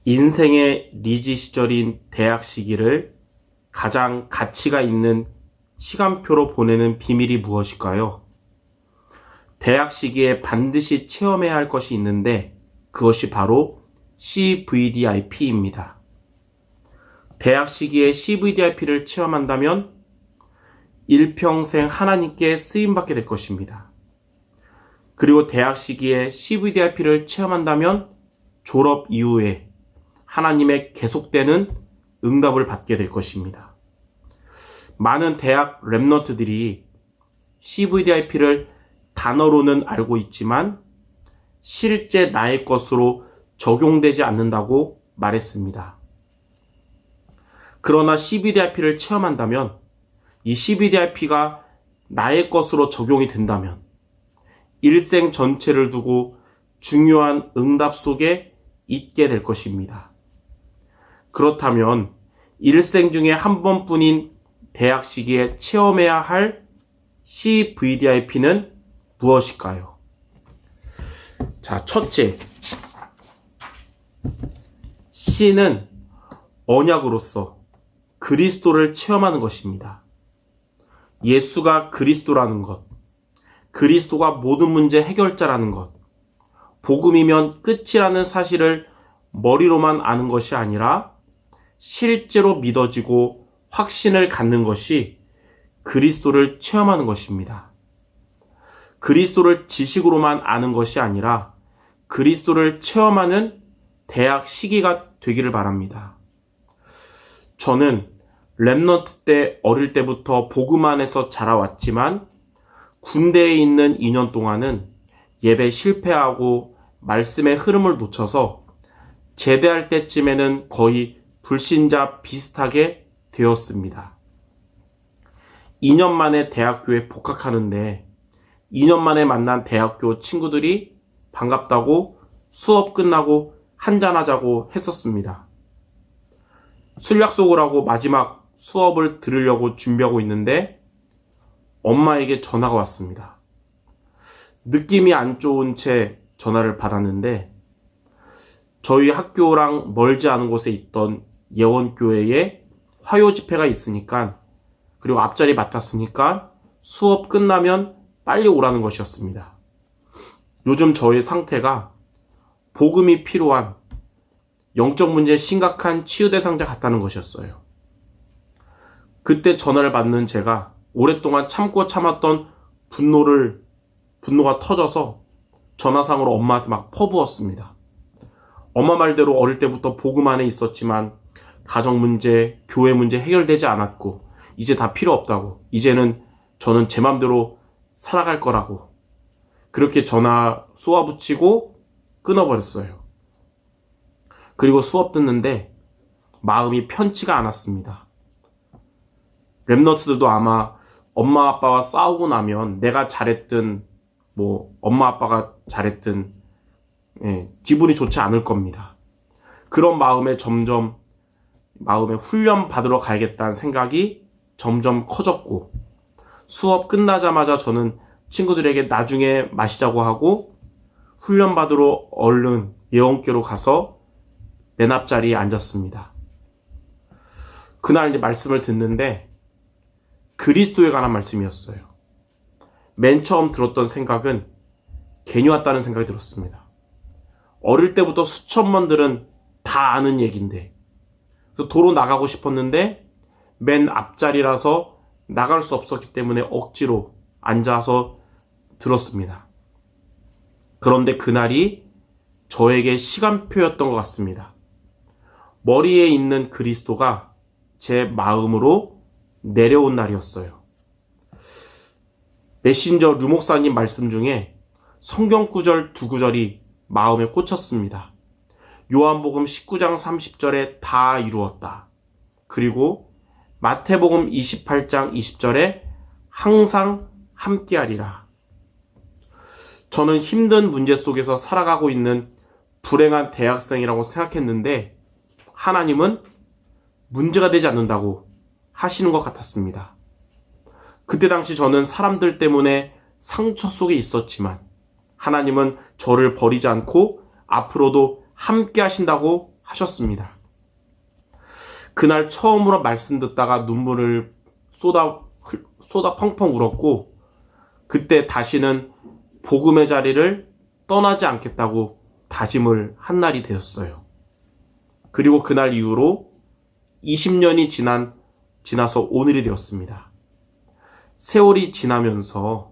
인생의 리지 시절인 대학 시기를 가장 가치가 있는 시간표로 보내는 비밀이 무엇일까요? 대학 시기에 반드시 체험해야 할 것이 있는데 그것이 바로 CVDIP입니다. 대학 시기에 CVDIP를 체험한다면 일평생 하나님께 쓰임받게 될 것입니다. 그리고 대학 시기에 CVDIP를 체험한다면 졸업 이후에 하나님의 계속되는 응답을 받게 될 것입니다. 많은 대학 랩런트들이 CVDIP를 단어로는 알고 있지만 실제 나의 것으로 적용되지 않는다고 말했습니다. 그러나 CVDIP를 체험한다면 이 CVDIP가 나의 것으로 적용이 된다면 일생 전체를 두고 중요한 응답 속에 있게 될 것입니다. 그렇다면 일생 중에 한 번뿐인 대학 시기에 체험해야 할 CVDIP는 무엇일까요? 자, 첫째, C는 언약으로서 그리스도를 체험하는 것입니다. 예수가 그리스도라는 것, 그리스도가 모든 문제 해결자라는 것, 복음이면 끝이라는 사실을 머리로만 아는 것이 아니라 실제로 믿어지고 확신을 갖는 것이 그리스도를 체험하는 것입니다. 그리스도를 지식으로만 아는 것이 아니라 그리스도를 체험하는 대학 시기가 되기를 바랍니다. 저는 랩런트 때 어릴 때부터 복음 안에서 자라왔지만 군대에 있는 2년 동안은 예배 실패하고 말씀의 흐름을 놓쳐서 제대할 때쯤에는 거의 불신자 비슷하게 되었습니다. 2년 만에 대학교에 복학하는데 2년 만에 만난 대학교 친구들이 반갑다고 수업 끝나고 한잔하자고 했었습니다. 술 약속을 하고 마지막 수업을 들으려고 준비하고 있는데 엄마에게 전화가 왔습니다. 느낌이 안 좋은 채 전화를 받았는데 저희 학교랑 멀지 않은 곳에 있던 예원교회에 화요 집회가 있으니까 그리고 앞자리 맡았으니까 수업 끝나면 빨리 오라는 것이었습니다. 요즘 저의 상태가 복음이 필요한 영적 문제에 심각한 치유 대상자 같다는 것이었어요. 그때 전화를 받는 제가 오랫동안 참고 참았던 분노가 터져서 전화상으로 엄마한테 막 퍼부었습니다. 엄마 말대로 어릴 때부터 복음 안에 있었지만 가정 문제, 교회 문제 해결되지 않았고 이제 다 필요 없다고, 이제는 저는 제 맘대로 살아갈 거라고 그렇게 전화 쏘아붙이고 끊어버렸어요. 그리고 수업 듣는데 마음이 편치가 않았습니다. 랩런트들도 아마 엄마 아빠와 싸우고 나면 내가 잘했든 엄마 아빠가 잘했든 기분이 좋지 않을 겁니다. 그런 마음에 훈련 받으러 가야겠다는 생각이 점점 커졌고 수업 끝나자마자 저는 친구들에게 나중에 마시자고 하고 훈련 받으러 얼른 예원교로 가서 맨 앞자리에 앉았습니다. 그날 이제 말씀을 듣는데 그리스도에 관한 말씀이었어요. 맨 처음 들었던 생각은 괜히 왔다는 생각이 들었습니다. 어릴 때부터 수천 번들은 다 아는 얘기인데 그래서 도로 나가고 싶었는데 맨 앞자리라서 나갈 수 없었기 때문에 억지로 앉아서 들었습니다. 그런데 그날이 저에게 시간표였던 것 같습니다. 머리에 있는 그리스도가 제 마음으로 내려온 날이었어요. 메신저 류 목사님 말씀 중에 성경 구절 두 구절이 마음에 꽂혔습니다. 요한복음 19장 30절에 다 이루었다. 그리고 마태복음 28장 20절에 항상 함께하리라. 저는 힘든 문제 속에서 살아가고 있는 불행한 대학생이라고 생각했는데 하나님은 문제가 되지 않는다고 하시는 것 같았습니다. 그때 당시 저는 사람들 때문에 상처 속에 있었지만 하나님은 저를 버리지 않고 앞으로도 함께 하신다고 하셨습니다. 그날 처음으로 말씀 듣다가 눈물을 쏟아 펑펑 울었고, 그때 다시는 복음의 자리를 떠나지 않겠다고 다짐을 한 날이 되었어요. 그리고 그날 이후로 20년이 지나서 오늘이 되었습니다. 세월이 지나면서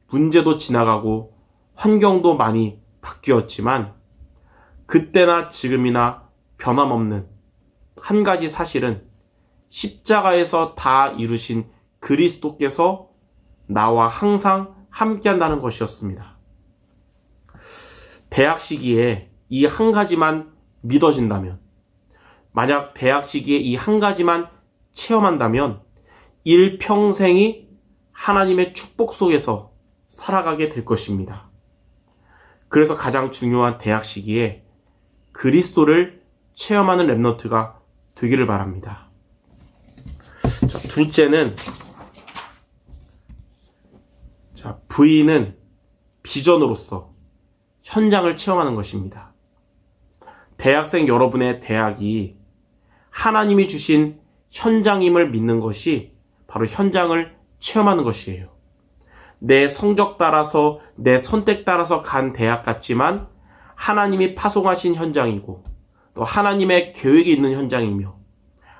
문제도 지나가고 환경도 많이 바뀌었지만 그때나 지금이나 변함없는 한 가지 사실은 십자가에서 다 이루신 그리스도께서 나와 항상 함께한다는 것이었습니다. 대학 시기에 이 한 가지만 믿어진다면, 만약 대학 시기에 이 한 가지만 체험한다면 일평생이 하나님의 축복 속에서 살아가게 될 것입니다. 그래서 가장 중요한 대학 시기에 그리스도를 체험하는 렘넌트가 되기를 바랍니다. 자, 둘째는, V는 비전으로서 현장을 체험하는 것입니다. 대학생 여러분의 대학이 하나님이 주신 현장임을 믿는 것이 바로 현장을 체험하는 것이에요. 내 성적 따라서, 내 선택 따라서 간 대학 같지만 하나님이 파송하신 현장이고 또 하나님의 계획이 있는 현장이며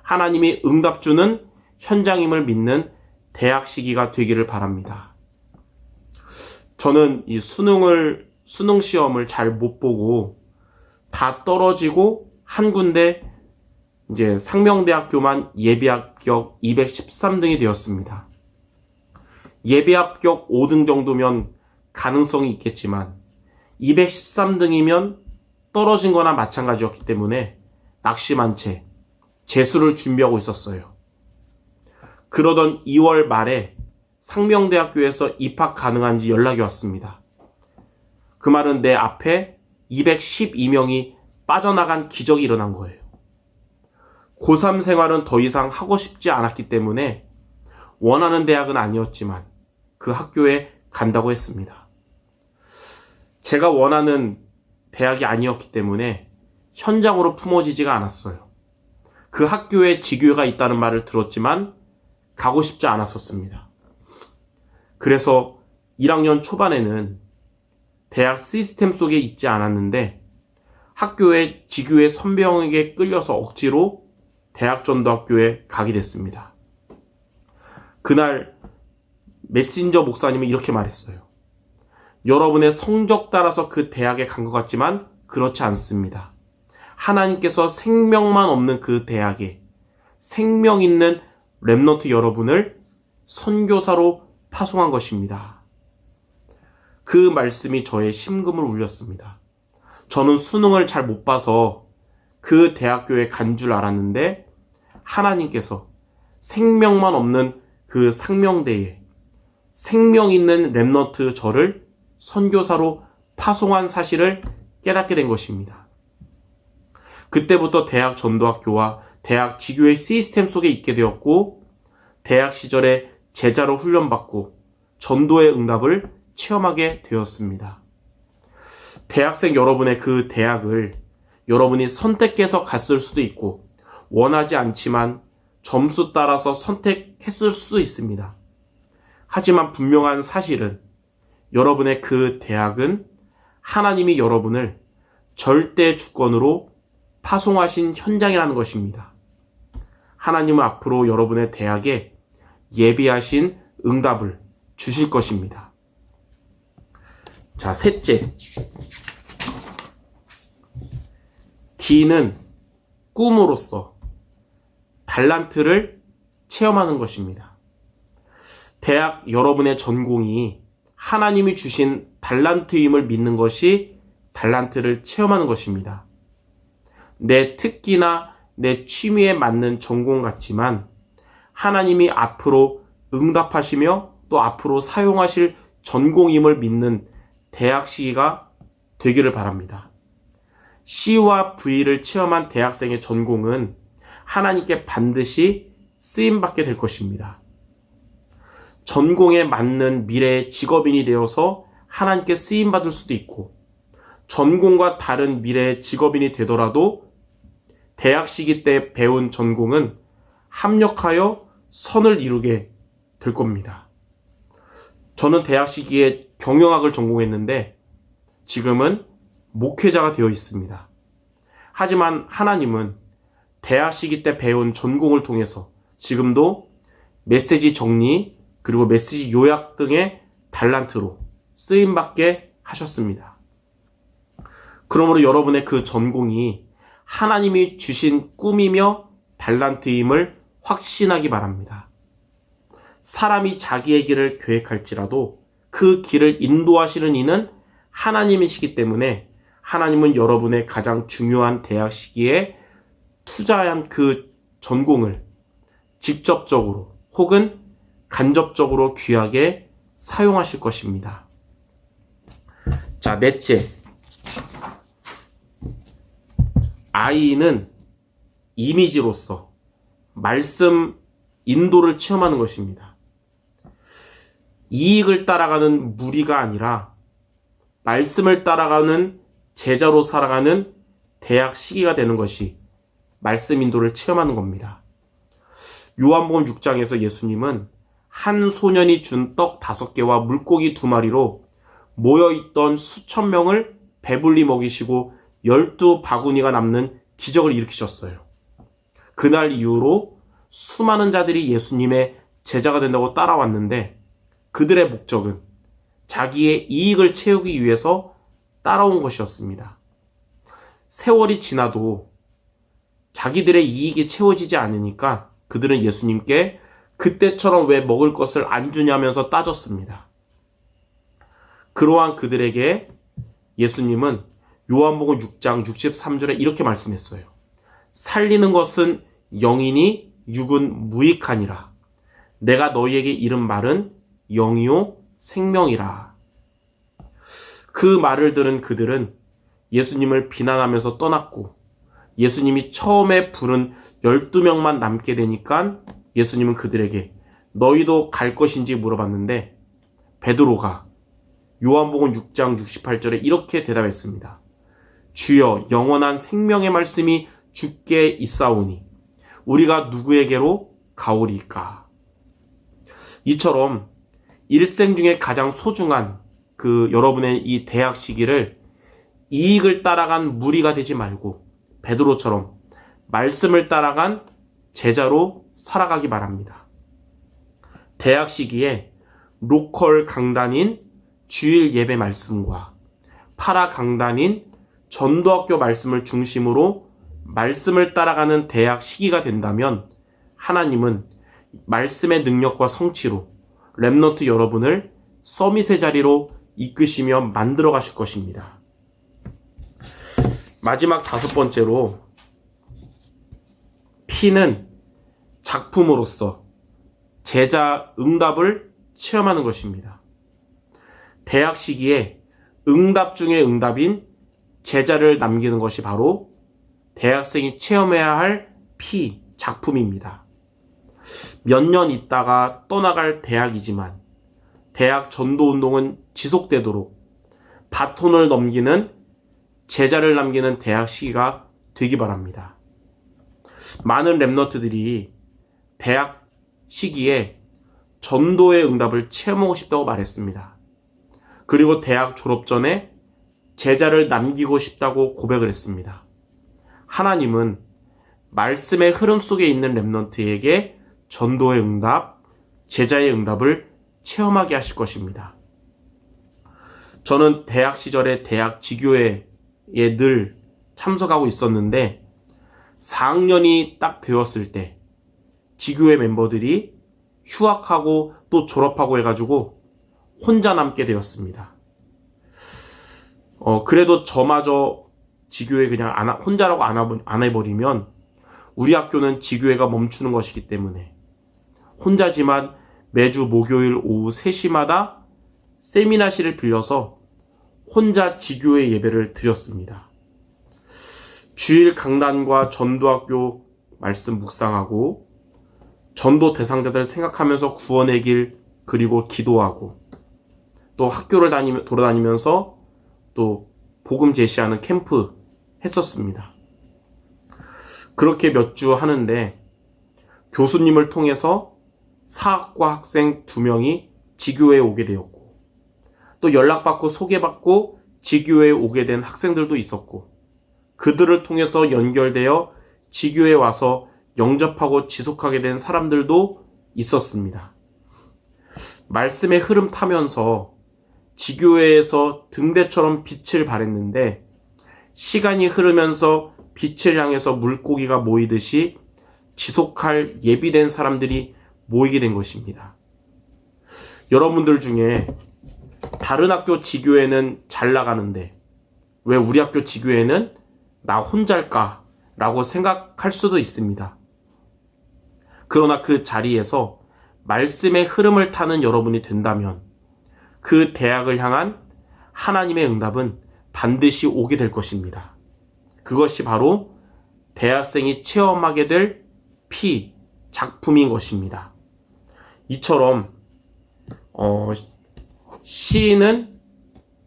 하나님이 응답 주는 현장임을 믿는 대학 시기가 되기를 바랍니다. 저는 이 수능 시험을 잘 못 보고 다 떨어지고 한 군데 이제 상명대학교만 예비 합격 213등이 되었습니다. 예비 합격 5등 정도면 가능성이 있겠지만 213등이면 떨어진 거나 마찬가지였기 때문에 낙심한 채 재수를 준비하고 있었어요. 그러던 2월 말에 상명대학교에서 입학 가능한지 연락이 왔습니다. 그 말은 내 앞에 212명이 빠져나간 기적이 일어난 거예요. 고3 생활은 더 이상 하고 싶지 않았기 때문에 원하는 대학은 아니었지만 그 학교에 간다고 했습니다. 제가 원하는 대학이 아니었기 때문에 현장으로 품어지지가 않았어요. 그 학교에 지교회가 있다는 말을 들었지만 가고 싶지 않았었습니다. 그래서 1학년 초반에는 대학 시스템 속에 있지 않았는데 학교의 지교회 선배형에게 끌려서 억지로 대학전도학교에 가게 됐습니다. 그날 메신저 목사님이 이렇게 말했어요. 여러분의 성적 따라서 그 대학에 간 것 같지만 그렇지 않습니다. 하나님께서 생명만 없는 그 대학에 생명 있는 렘넌트 여러분을 선교사로 파송한 것입니다. 그 말씀이 저의 심금을 울렸습니다. 저는 수능을 잘 못 봐서 그 대학교에 간 줄 알았는데 하나님께서 생명만 없는 그 상명대에 생명 있는 렘넌트 저를 선교사로 파송한 사실을 깨닫게 된 것입니다. 그때부터 대학 전도학교와 대학 지교회 시스템 속에 있게 되었고 대학 시절에 제자로 훈련받고 전도의 응답을 체험하게 되었습니다. 대학생 여러분의 그 대학을 여러분이 선택해서 갔을 수도 있고 원하지 않지만 점수 따라서 선택했을 수도 있습니다. 하지만 분명한 사실은 여러분의 그 대학은 하나님이 여러분을 절대 주권으로 파송하신 현장이라는 것입니다. 하나님은 앞으로 여러분의 대학에 예비하신 응답을 주실 것입니다. 자, 셋째. D는 꿈으로서 달란트를 체험하는 것입니다. 대학 여러분의 전공이 하나님이 주신 달란트임을 믿는 것이 달란트를 체험하는 것입니다. 내 특기나 내 취미에 맞는 전공 같지만 하나님이 앞으로 응답하시며 또 앞으로 사용하실 전공임을 믿는 대학 시기가 되기를 바랍니다. C와 V를 체험한 대학생의 전공은 하나님께 반드시 쓰임받게 될 것입니다. 전공에 맞는 미래의 직업인이 되어서 하나님께 쓰임받을 수도 있고, 전공과 다른 미래의 직업인이 되더라도 대학 시기 때 배운 전공은 합력하여 선을 이루게 될 겁니다. 저는 대학 시기에 경영학을 전공했는데 지금은 목회자가 되어 있습니다. 하지만 하나님은 대학 시기 때 배운 전공을 통해서 지금도 메시지 정리 그리고 메시지 요약 등의 달란트로 쓰임받게 하셨습니다. 그러므로 여러분의 그 전공이 하나님이 주신 꿈이며 달란트임을 확신하기 바랍니다. 사람이 자기의 길을 계획할지라도 그 길을 인도하시는 이는 하나님이시기 때문에 하나님은 여러분의 가장 중요한 대학 시기에 투자한 그 전공을 직접적으로 혹은 간접적으로 귀하게 사용하실 것입니다. 자, 넷째. 아이는 이미지로서 말씀 인도를 체험하는 것입니다. 이익을 따라가는 무리가 아니라 말씀을 따라가는 제자로 살아가는 대학 시기가 되는 것이 말씀 인도를 체험하는 겁니다. 요한복음 6장에서 예수님은 한 소년이 준 떡 5개와 물고기 2마리로 모여있던 수천 명을 배불리 먹이시고 12바구니가 남는 기적을 일으키셨어요. 그날 이후로 수많은 자들이 예수님의 제자가 된다고 따라왔는데 그들의 목적은 자기의 이익을 채우기 위해서 따라온 것이었습니다. 세월이 지나도 자기들의 이익이 채워지지 않으니까 그들은 예수님께 그때처럼 왜 먹을 것을 안 주냐면서 따졌습니다. 그러한 그들에게 예수님은 요한복음 6장 63절에 이렇게 말씀했어요. 살리는 것은 영이니 육은 무익하니라. 내가 너희에게 이른 말은 영이요 생명이라. 그 말을 들은 그들은 예수님을 비난하면서 떠났고 예수님이 처음에 부른 12명만 남게 되니까 예수님은 그들에게 너희도 갈 것인지 물어봤는데 베드로가 요한복음 6장 68절에 이렇게 대답했습니다. 주여 영원한 생명의 말씀이 주께 있사오니 우리가 누구에게로 가오리까? 이처럼 일생 중에 가장 소중한 여러분의 이 대학 시기를 이익을 따라간 무리가 되지 말고 베드로처럼 말씀을 따라간 제자로 살아가기 바랍니다. 대학 시기에 로컬 강단인 주일 예배 말씀과 파라 강단인 전도학교 말씀을 중심으로 말씀을 따라가는 대학 시기가 된다면 하나님은 말씀의 능력과 성취로 렘넌트 여러분을 서밋의 자리로 이끄시며 만들어 가실 것입니다. 마지막 5번째로 P는 작품으로서 제자 응답을 체험하는 것입니다. 대학 시기에 응답 중에 응답인 제자를 남기는 것이 바로 대학생이 체험해야 할 P, 작품입니다. 몇 년 있다가 떠나갈 대학이지만 대학 전도운동은 지속되도록 바톤을 넘기는 제자를 남기는 대학 시기가 되기 바랍니다. 많은 렘넌트들이 대학 시기에 전도의 응답을 체험하고 싶다고 말했습니다. 그리고 대학 졸업 전에 제자를 남기고 싶다고 고백을 했습니다. 하나님은 말씀의 흐름 속에 있는 렘넌트에게 전도의 응답, 제자의 응답을 체험하게 하실 것입니다. 저는 대학 시절에 대학 지교회에 늘 참석하고 있었는데 4학년이 딱 되었을 때 지교회 멤버들이 휴학하고 또 졸업하고 해가지고 혼자 남게 되었습니다. 그래도 저마저 지교회 그냥 혼자라고 안 해버리면 우리 학교는 지교회가 멈추는 것이기 때문에 혼자지만 매주 목요일 오후 3시마다 세미나실을 빌려서 혼자 지교회 예배를 드렸습니다. 주일 강단과 전도학교 말씀 묵상하고 전도 대상자들 생각하면서 구원의 길 그리고 기도하고 또 학교를 돌아다니면서 또 복음 제시하는 캠프 했었습니다. 그렇게 몇 주 하는데 교수님을 통해서 사학과 학생 2명이 지교회에 오게 되었고 또 연락받고 소개받고 지교회에 오게 된 학생들도 있었고 그들을 통해서 연결되어 지교회에 와서 영접하고 지속하게 된 사람들도 있었습니다. 말씀의 흐름 타면서 지교회에서 등대처럼 빛을 발했는데 시간이 흐르면서 빛을 향해서 물고기가 모이듯이 지속할 예비된 사람들이 모이게 된 것입니다. 여러분들 중에 다른 학교 지교회는 잘 나가는데 왜 우리 학교 지교회는 나 혼자일까? 라고 생각할 수도 있습니다. 그러나 그 자리에서 말씀의 흐름을 타는 여러분이 된다면 그 대학을 향한 하나님의 응답은 반드시 오게 될 것입니다. 그것이 바로 대학생이 체험하게 될 작품인 것입니다. 이처럼 C는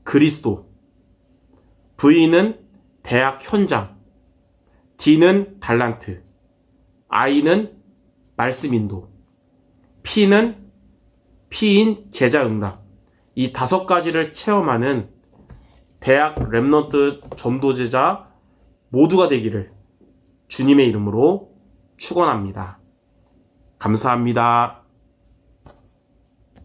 그리스도, V는 대학 현장, D는 달란트, I는 말씀 인도, P는 P인 제자 응답. 이 5가지를 체험하는 대학 랩넌트 전도제자 모두가 되기를 주님의 이름으로 축원합니다. 감사합니다.